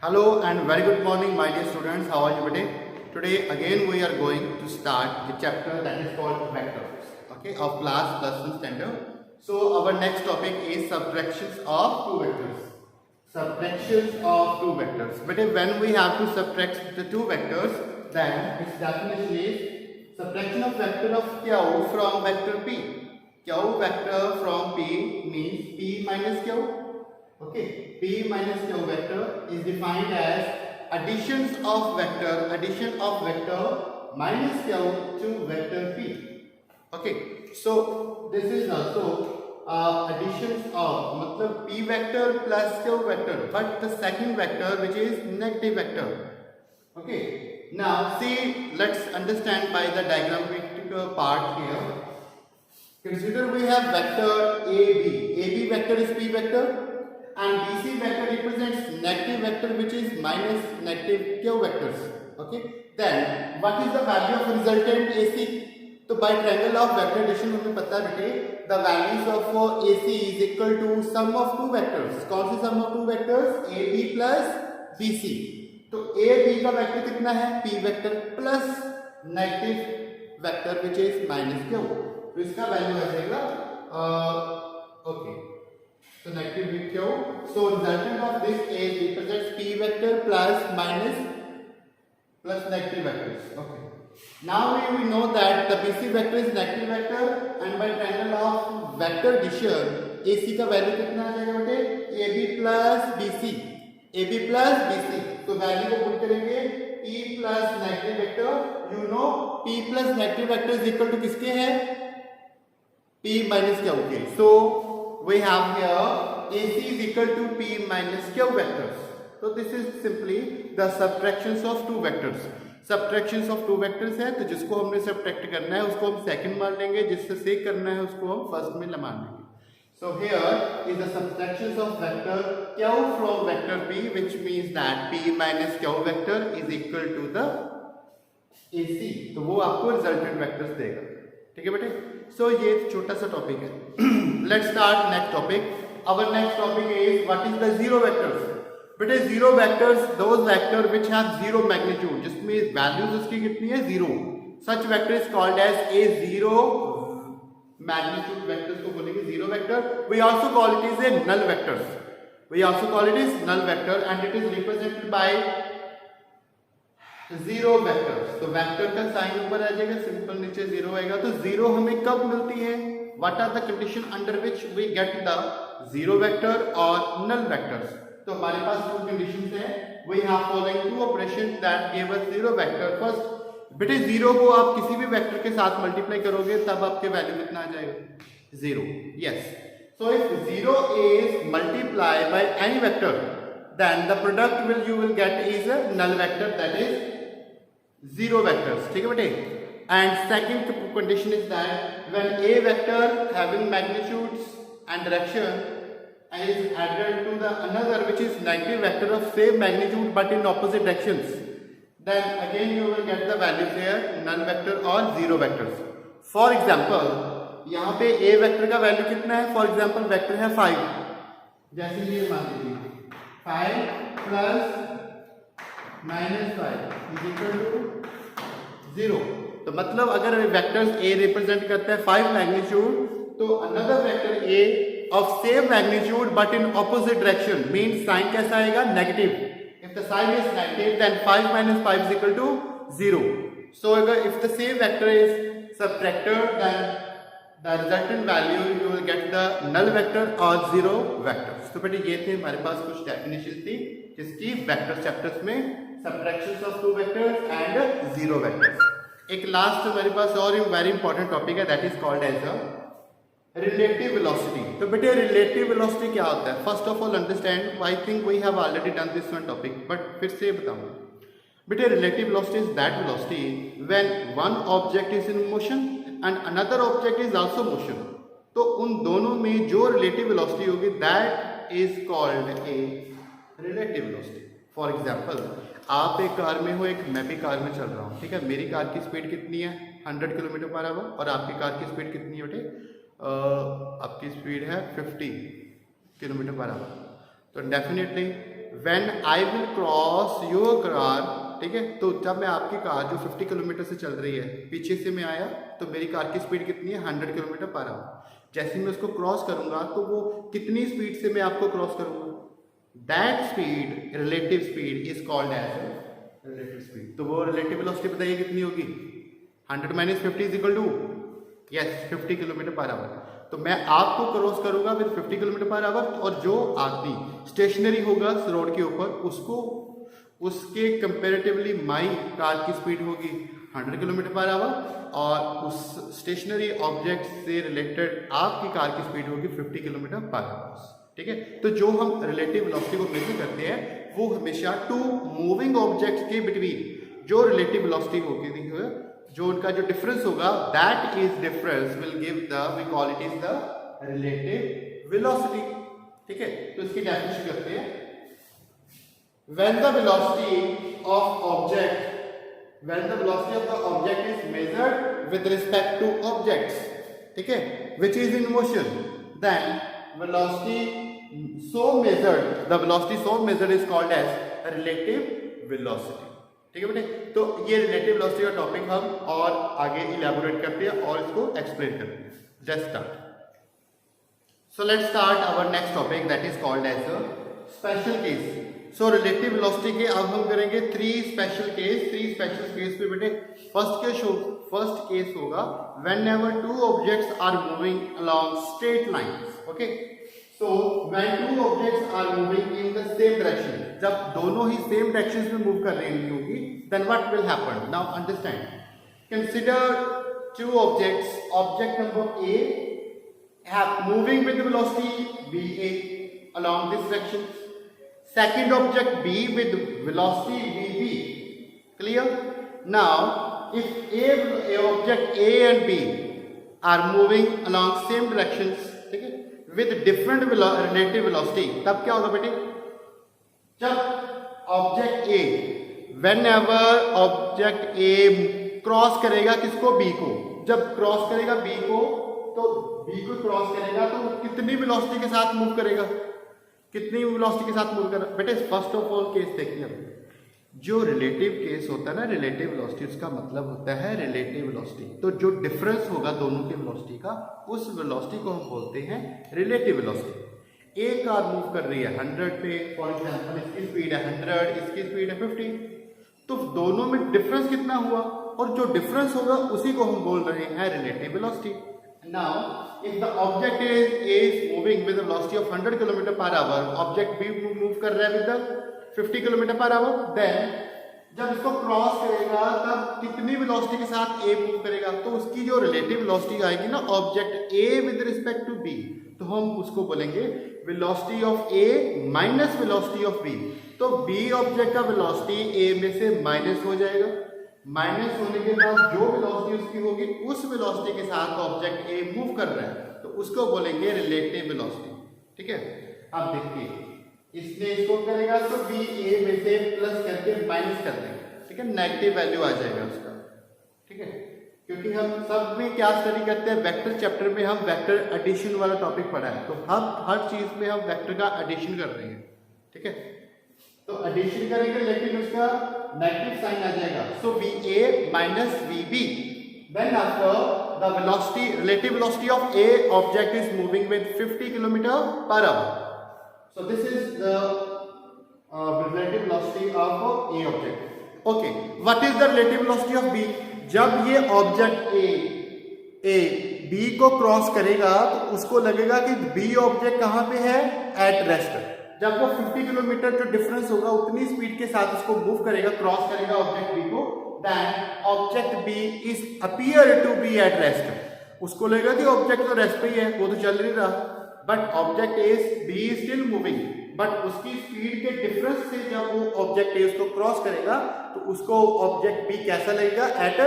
Hello and very good morning, my dear students. How are you today? Today again we are going to start the chapter that is called vectors, okay, of class +1 standard. So our next topic is subtractions of two vectors. Subtractions of two vectors. But when we have to subtract the two vectors, then its definition is subtraction of vector of Q from vector P. Q vector from P means P minus Q. Okay, P minus Q vector is defined as addition of vector minus Q to vector P. Okay, so this is also additions of मतलब P vector plus Q vector, but the second vector which is negative vector. Okay, now see, let's understand by the diagrammatic part here. Consider we have vector AB. AB vector is P vector. And BC vector represents negative vector which is minus negative Q vectors. Okay. Then what is the value of resultant AC? So by triangle of vector addition हमें पता है बेटे the values of AC is equal to sum of two vectors. कौन सी sum of two vectors? AB plus BC. तो AB का vector कितना है? P vector plus negative vector which is minus Q. तो इसका वैल्यू आ जाएगा okay. So negative with Q. So resultant of this is represents P vector plus minus plus negative vectors. Okay. Now we know that the BC vector is negative vector and by triangle of vector addition AC का value कितना आ जाएगा बेटे? AB plus BC. AB plus BC. तो value को put करेंगे P plus negative vector. You know P plus negative vector is equal to किसके है? P minus Q के. So we have here AC is equal to P minus Q vectors. So this is simply the subtractions of two vectors. Subtractions of two vectors है तो जिसको हमने subtract करना है उसको हम second मान लेंगे, जिससे sec करना है उसको हम first में मान लेंगे. So here is the subtractions of vector Q from vector P, which means that P minus Q vector is equal to the AC. तो वो आपको resultant vectors देगा. ठीक है बेटे. So ये छोटा सा टॉपिक है. Let's start next topic. Our next topic is what is the zero vectors. बेटे zero vectors, those vectors which have zero magnitude, जिसमें values उसकी कितनी है? Zero. Such vector is called as a zero magnitude vectors को बोलेंगे zero vector. We also call it as a null vectors. We also call it as null vector and it is represented by zero vector. तो vector का sign ऊपर आ जाएगा, simple नीचे zero आएगा. तो zero हमें कब मिलती है? What are the condition under which we get the zero vector और नल वेक्टर्स? तो हमारे पास दो कंडीशंस हैं. We have following two operation that give us zero vector. First बेटे जीरो को आप किसी भी वेक्टर के साथ मल्टीप्लाई करोगे तब आपके वैल्यू कितना आ जाएगा? Zero. Yes. So if zero is multiply by any vector then the product you will get is a null vector, that is zero vectors. ठीक है बेटे. And second condition is that when a vector having magnitudes and direction is added to the another which is negative vector of same magnitude but in opposite directions, then again you will get the values here null vector or zero vectors. For example, यहाँ पे a vector का value कितना है? For example vector है 5. जैसे ये मान लीजिए 5 plus minus 5 is equal to 0. तो मतलब अगर वेक्टर्स A रिप्रेजेंट करता है 5 मैग्नीट्यूड तो another vector A of same magnitude but in opposite direction means sign कैसा आएगा? Negative. If the sign is negative then 5 minus 5 is equal to 0. So if the same vector is subtracted then the resultant value you will get the null vector or zero vectors. तो बेटे ये थे हमारे पास कुछ definition थी जिसकी vector chapters में subtractions of two vectors and zero vectors. एक लास्ट हमारे पास और वेरी इंपॉर्टेंट टॉपिक है that is called as a relative velocity. तो बेटे रिलेटिव वेलोसिटी क्या होता है? First of all understand, I think we have already done this one topic but फिर से बताऊंगा. बेटे relative velocity is that velocity when one object is in motion and another object is also motion. तो उन दोनों में जो relative velocity होगी that is called a relative velocity. For example आप एक कार में हो, एक मैं भी कार में चल रहा हूँ. ठीक है. मेरी कार की स्पीड कितनी है? 100 किलोमीटर पर आवर. और आपकी कार की स्पीड कितनी है बेटे? आपकी स्पीड है 50 किलोमीटर पर आवर. तो definitely when I will cross your car, ठीक है, तो जब मैं आपकी कार जो 50 किलोमीटर से चल रही है, पीछे से मैं आया तो मेरी कार की स्पीड कितनी है 100 किलोमीटर पर आवर। जैसे मैं उसको क्रॉस करूंगा तो वो कितनी स्पीड से मैं आपको क्रॉस करूंगा, that speed relative speed is called as relative speed. तो वो रिलेटिव वेलोसिटी बताइए कितनी होगी, 100 minus 50 is equal to yes 50 kilometre per hour. तो मैं आपको क्रॉस करूंगा विद 50 किलोमीटर पर आवर, और जो आदमी स्टेशनरी होगा रोड के ऊपर उसको उसके कंपेरेटिवली माई कार की स्पीड होगी 100 किलोमीटर पर आवर, और उस स्टेशनरी ऑब्जेक्ट से रिलेटेड आपकी कार की स्पीड होगी 50 किलोमीटर पर आवर, ठीक है। तो जो हम रिलेटिव वेलोसिटी को मेजर करते हैं वो हमेशा टू मूविंग ऑब्जेक्ट्स के बिटवीन जो रिलेटिव वेलोसिटी होगी, जो उनका जो डिफरेंस होगा, that is difference will give the, we call it is the relative velocity, ठीक है। तो इसकी डेफिनेशन करते हैं, when the velocity of the object is measured with respect to objects, ठीक है, which is in motion, then the velocity so measured is called as relative velocity, ठीक है बेटे। तो ये रिलेटिव वेलोसिटी का टॉपिक हम और आगे इलैबोरेट करते हैं और इसको एक्सप्लेन करते हैं। Let's start. So let's start our next topic that is called as a special case. So relative velocity के अब हम करेंगे थ्री स्पेशल केस पे बेटे। फर्स्ट केस होगा whenever two objects are moving along straight lines, okay? So when two objects are moving in the same direction, जब दोनों ही same directions में move कर रही होगी, then what will happen? Now understand. Consider two objects. Object number A have moving with the velocity VA along this direction. Second object B with velocity VB. Clear? Now, if a object A and B are moving along same directions, ठीक है, with different relative velocity, तब क्या होगा बेटे? जब object A, whenever object A cross करेगा किसको? B को। जब क्रॉस करेगा B को, तो B को क्रॉस करेगा तो कितनी वेलोसिटी के साथ मूव करेगा? कितनी वेलोसिटी के साथ मूव कर बेटे? फर्स्ट ऑफ ऑल केस देखिए, जो रिलेटिव केस होता है ना, रिलेटिव वेलोसिटी, उसका मतलब होता है रिलेटिव वेलोसिटी। तो जो डिफरेंस होगा दोनों की वेलोसिटी का, उस वेलोसिटी को हम बोलते हैं रिलेटिव वेलोसिटी। एक कार मूव कर रही है 100 पे, फॉर एग्जांपल इसकी स्पीड है 100, इसकी स्पीड है 50, तो दोनों में डिफरेंस कितना हुआ? और जो डिफरेंस होगा उसी को हम बोल रहे हैं relative velocity. Now, if the object is moving with the velocity of 100 km per hour, object B move कर रहा है with the 50 km per hour, then जब इसको क्रॉस करेगा तब कितनी वेलोसिटी के साथ A मूव करेगा? तो उसकी जो रिलेटिव वेलोसिटी आएगी ना object A with respect to B, तो हम उसको बोलेंगे velocity of A minus velocity of B। तो B ऑब्जेक्ट का वेलोसिटी A में से माइनस हो जाएगा। माइनस होने के बाद जो वेलोसिटी उसकी होगी, उस वेलोसिटी के साथ ऑब्जेक्ट ए मूव कर रहा है, तो उसको बोलेंगे रिलेटिव वेलोसिटी, ठीक है। अब देखिए, इसने इसको करेगा तो बी ए में से प्लस करके माइनस कर देंगे, ठीक है, नेगेटिव वैल्यू आ जाएगा उसका, ठीक है। क्योंकि हम सब में क्या स्टडी करते हैं, वेक्टर चैप्टर में हम वेक्टर एडिशन वाला टॉपिक पढ़ा है, तो हर चीज में हम वेक्टर का एडिशन कर रहे हैं, ठीक है। तो एडिशन करेंगे लेकिन उसका नेगेटिव साइन आ जाएगा, सो VA minus VB। Then after the velocity, relative velocity of A object is moving with 50 km per hour. So this is the relative velocity of A object. Okay, what is the relative velocity of B? जब ये object A B को cross करेगा तो उसको लगेगा कि B object कहाँ पे है? At rest. जब वो 50 किलोमीटर जो डिफरेंस होगा उतनी स्पीड के साथ उसको मूव करेगा, क्रॉस करेगा ऑब्जेक्ट बी को, then object B is appear to be at rest. उसको लगेगा कि ऑब्जेक्ट तो रेस्ट पे ही है, वो तो चल नहीं रहा, but object is B is still moving, but उसकी स्पीड के डिफरेंस से जब वो ऑब्जेक्ट ए उसको क्रॉस करेगा तो उसको ऑब्जेक्ट बी कैसा लगेगा? At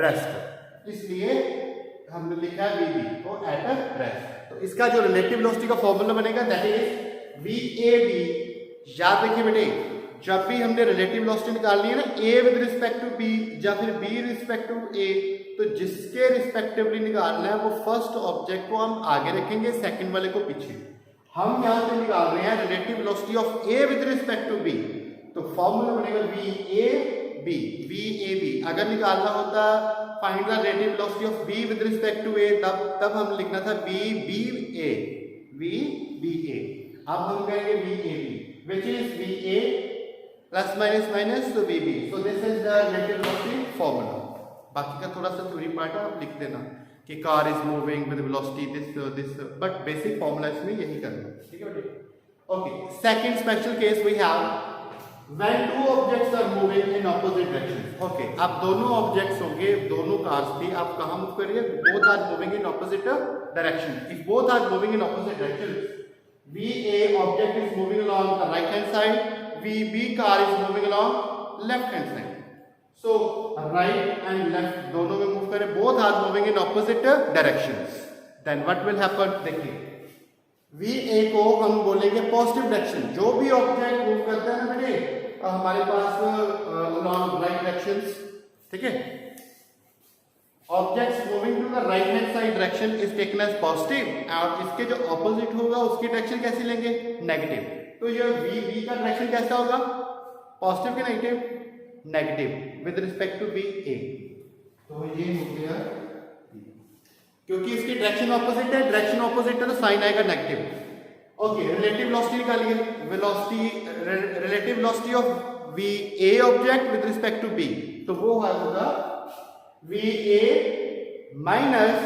rest. इसलिए हमने लिखा है बी को एट रेस्ट। तो इसका जो रिलेटिव वेलोसिटी का फॉर्मूला बनेगा दैट इज VAB। याद रखिए बेटे, जब भी हमने रिलेटिव वेलोसिटी निकालनी है ना, A with respect to B या फिर B रिस्पेक्ट टू A, तो जिसके रिस्पेक्टिवली निकालना है वो फर्स्ट ऑब्जेक्ट को हम आगे रखेंगे, सेकंड वाले को पीछे। हम यहाँ से निकाल रहे हैं relative velocity of A with respect to B, तो फॉर्मूला बनेगा वी ए बी। अगर निकालना होता find the relative velocity of B with respect to A, तब हम लिखना था बी ए। अब हम कहेंगे V A B which is V A plus minus तो B B. So this is the relative velocity formula. बाकी का थोड़ा सा थ्योरी पार्ट है, आप लिख देना कि car is moving with velocity this, but basic formula इसमें यही करना है, ठीक है बेटे। Okay, second special case we have when two objects are moving in opposite directions. Okay, अब दोनों ऑब्जेक्ट्स होंगे, दोनों कार्स थी, आप कहाँ मूव करिए, both are moving in opposite direction. If both are moving in opposite directions, VA object is moving along the right hand side, VB car is moving along left hand side. So right and left दोनों में move करें, both are moving in opposite directions. Then what will happen? देखिए VA को हम बोलेंगे positive direction. जो भी object move करता है ना बेटे हमारे पास along right directions, ठीक है, objects moving to the right hand side direction is taken as positive, और इसके जो ऑपोजिट होगा उसकी डायरेक्शन कैसी लेंगे, नेगेटिव। तो ये VB का डायरेक्शन कैसा होगा, पॉजिटिव के negative, negative with respect to VA। तो ये हो गया, क्योंकि इसकी डायरेक्शन ऑपोजिट है, डायरेक्शन ऑपोजिट है तो साइन आएगा नेगेटिव। ओके, रिलेटिव वेलोसिटी निकालिए, relative velocity of VA object with respect to B, तो वो होगा VA माइनस,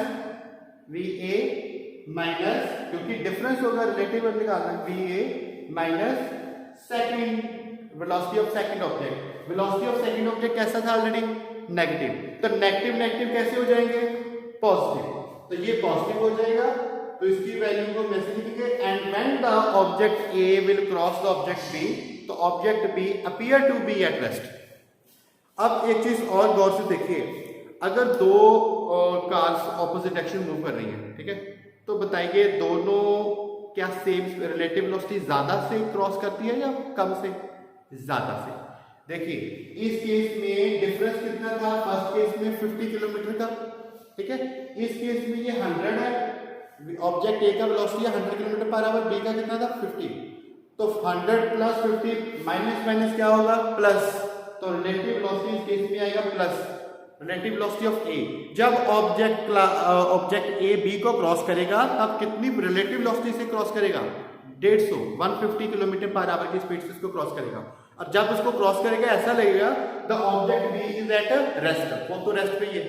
क्योंकि डिफरेंस होगा रिलेटिव निकालना, VA minus second velocity of second object. Velocity of second object कैसा था ऑलरेडी, नेगेटिव, तो नेगेटिव नेगेटिव कैसे हो जाएंगे, पॉजिटिव, तो ये पॉजिटिव हो जाएगा, तो इसकी वैल्यू को मैं से लिखेंगे। And when the object A will cross the object B, तो object B appear to be at rest. अब एक चीज और गौर से देखिए, अगर दो कार्स ऑपोजिट डायरेक्शन मूव कर रही हैं, ठीक है, तो बताइए दोनों क्या सेम रिलेटिव वेलोसिटी ज्यादा से क्रॉस करती है या कम से, ज्यादा से। देखिए इस केस में डिफरेंस कितना था, फर्स्ट केस में 50 किलोमीटर का, ठीक है, इस केस में ये 100 है, ऑब्जेक्ट ए का velocity 100 kilometre per hour, B का कितना था 50, तो 100 प्लस 50 माइनस माइनस क्या होगा प्लस, तो रिलेटिव वेलोसिटी इस केस में आएगा प्लस रिलेटिव वेलोसिटी ऑफ ए। जब ऑब्जेक्ट ए बी को क्रॉस करेगा तब कितनी रिलेटिव वेलोसिटी से क्रॉस करेगा, 150 किलोमीटर पर आवर की स्पीड से इसको क्रॉस करेगा, और जब उसको क्रॉस करेगा ऐसा लगेगा the object B is at rest, वो तो रेस्ट पे ही है।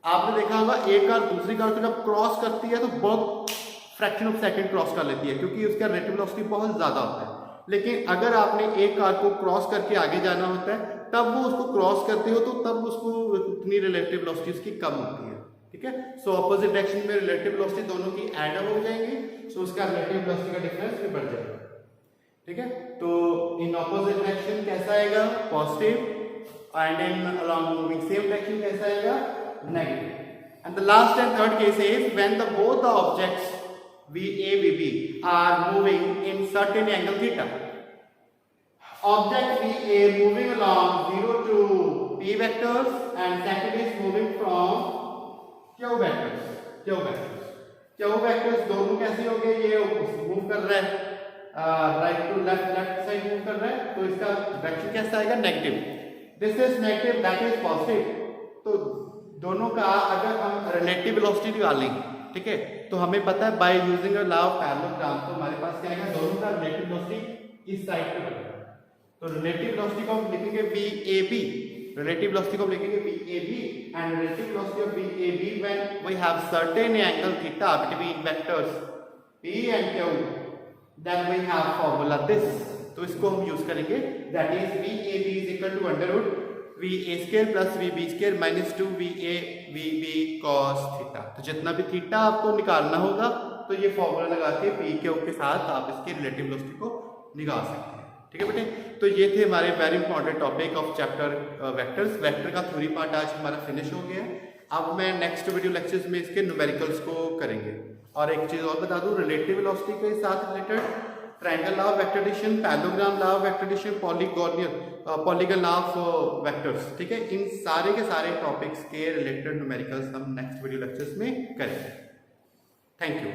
आपने देखा होगा एक कार दूसरी कार को जब क्रॉस करती है तो बहुत फ्रैक्शन ऑफ सेकंड क्रॉस कर लेती है, क्योंकि उसका रिलेटिव वेलोसिटी बहुत ज्यादा होता है। लेकिन अगर आपने एक कार को क्रॉस करके आगे जाना होता है, तब वो उसको क्रॉस करते हो तो तब उसको उतनी रिलेटिव वेलोसिटी उसकी कम होती है, ठीक है। सो ऑपोजिट डायरेक्शन में रिलेटिव वेलोसिटी दोनों की ऐड अप हो जाएंगी, सो उसका रिलेटिव वेलोसिटी का डिफरेंस भी बढ़ जाएगा, ठीक है। तो इन ऑपोजिट डायरेक्शन कैसा आएगा, positive, and in along moving same direction कैसा आएगा, negative. And the last and third case is when both the objects VA, VB are moving in certain angle theta. Object VA moving along 0 to P vectors and second is moving from Q vectors. Q vectors दोनों कैसे हो गए, ये move कर रहा है right to left side move कर रहा है, तो इसका डायरेक्शन कैसा आएगा, negative. This is negative, that is positive. तो दोनों का अगर हम रिलेटिव वेलोसिटी निकालेंगे, ठीक है, तो हमें पता है by using a law of parallelogram, तो हमारे पास क्या आएगा, दोनों का रिलेटिव वेलोसिटी इस साइड पे बनेगा। तो रिलेटिव वेलोसिटी को हम लिखेंगे VAB, रिलेटिव वेलोसिटी को हम लिखेंगे VAB, and relative velocity of VAB when we have certain angle theta between vectors P and Q, then we have formula this. तो इसको हम यूज करेंगे, that is VAB is equal to under root VA square plus VB square minus 2 VA VB cos theta. तो जितना भी theta आपको निकालना होगा तो ये फॉर्मूला लगा के PQ के साथ आप इसके रिलेटिव वेलोसिटी को निकाल सकते हैं, ठीक है बेटे। तो ये थे हमारे very important topic of chapter vectors. Vector का थ्योरी पार्ट आज हमारा फिनिश हो गया है। अब मैं नेक्स्ट वीडियो लेक्चर्स में इसके न्यूमेरिकल्स को करेंगे। और एक चीज और बता दूं, रिलेटिव वेलोसिटी के साथ related triangle law of vector addition, parallelogram law of vector addition, polygon law of vectors, ठीक है, इन सारे के सारे टॉपिक्स के रिलेटेड न्यूमेरिकल्स हम नेक्स्ट वीडियो लेक्चर्स में करेंगे। Thank you.